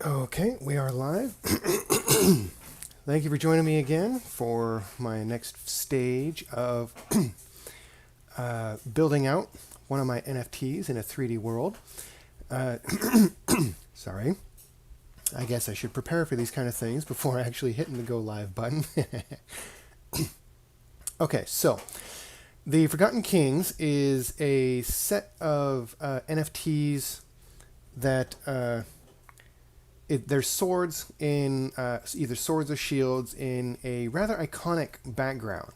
Okay, we are live. Thank you for joining me again for my next stage of building out one of my NFTs in a 3D world. Uh, Sorry. I guess I should prepare for these kind of things before actually hitting the go live button. Okay, so the Forgotten Kings is a set of NFTs that there's swords in either swords or shields in a rather iconic background.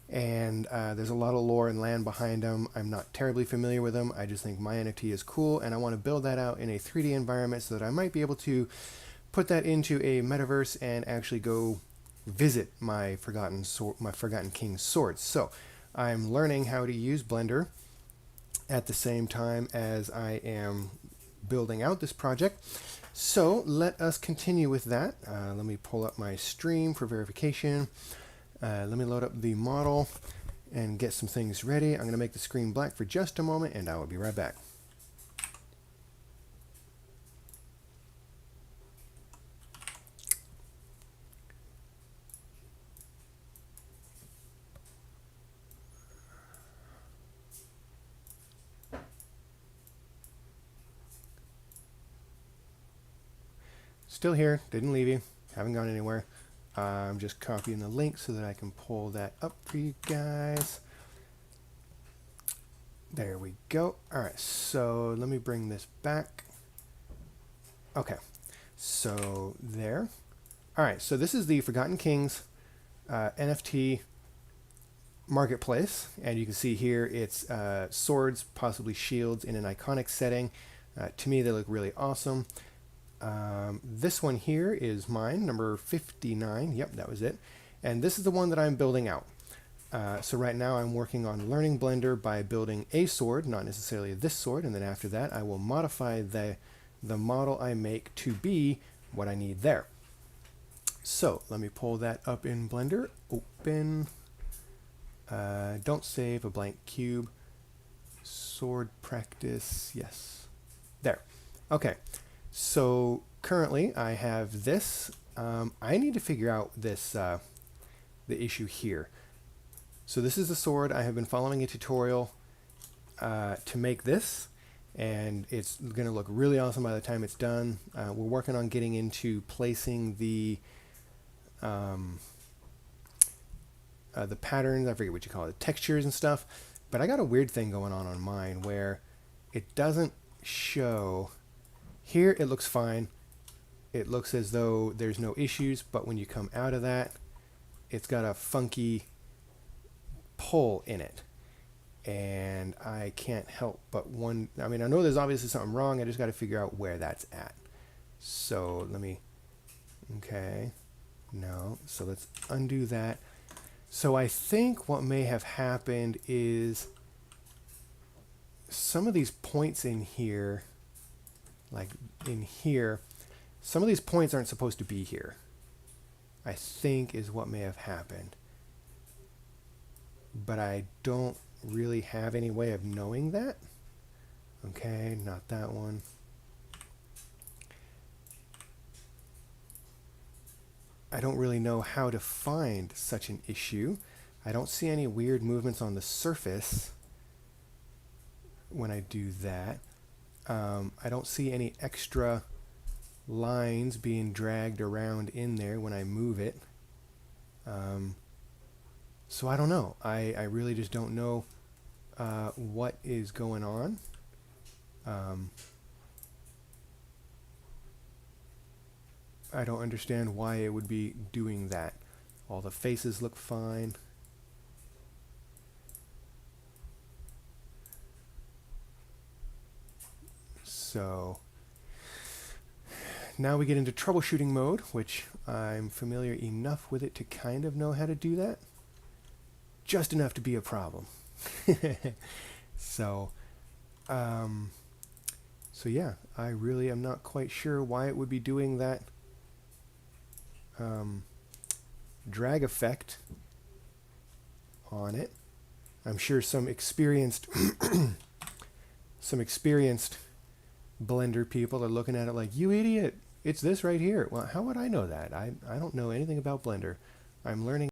And there's a lot of lore and land behind them. I'm not terribly familiar with them. I just think my NFT is cool, and I want to build that out in a 3D environment so that I might be able to put that into a metaverse and actually go visit my Forgotten King's swords. So I'm learning how to use Blender at the same time as I am building out this project. So let us continue with that. Let me pull up my stream for verification. Let me load up the model and get some things ready. I'm going to make the screen black for just a moment, and I will be right back. Still here, didn't leave you, haven't gone anywhere. I'm just copying the link so that I can pull that up for you guys. There we go. All right, so let me bring this back. Okay, so there. All right, so this is the Forgotten Kings NFT marketplace, and you can see here it's swords, possibly shields in an iconic setting. To me, they look really awesome. This one here is mine, number 59. Yep, that was it. And this is the one that I'm building out. So right now I'm working on learning Blender by building a sword, not necessarily this sword, and then after that I will modify the model I make to be what I need there. So let me pull that up in Blender. Open. Don't save a blank cube. Sword practice. Yes. There. Okay. So currently I have this. I need to figure out this the issue here. So this is the sword. I have been following a tutorial to make this, and it's going to look really awesome by the time it's done. We're working on getting into placing the patterns. I forget what you call it, textures and stuff. But I got a weird thing going on mine where it doesn't show. Here it looks fine. It looks as though there's no issues, but when you come out of that, it's got a funky pull in it. And I can't help but I mean, I know there's obviously something wrong. I just got to figure out where that's at. So let me, okay, no. So let's undo that. So I think what may have happened is some of these points in here, like in here, some of these points aren't supposed to be here, I think is what may have happened. But I don't really have any way of knowing that. Okay, not that one. I don't really know how to find such an issue. I don't see any weird movements on the surface when I do that. I don't see any extra lines being dragged around in there when I move it. So I don't know. I really just don't know what is going on. I don't understand why it would be doing that. All the faces look fine. So now we get into troubleshooting mode, which I'm familiar enough with it to kind of know how to do that. Just enough to be a problem. So yeah, I really am not quite sure why it would be doing that drag effect on it. I'm sure some experienced Blender people are looking at it like, you idiot, It's this right here. Well, how would I know that? I don't know anything about Blender. I'm learning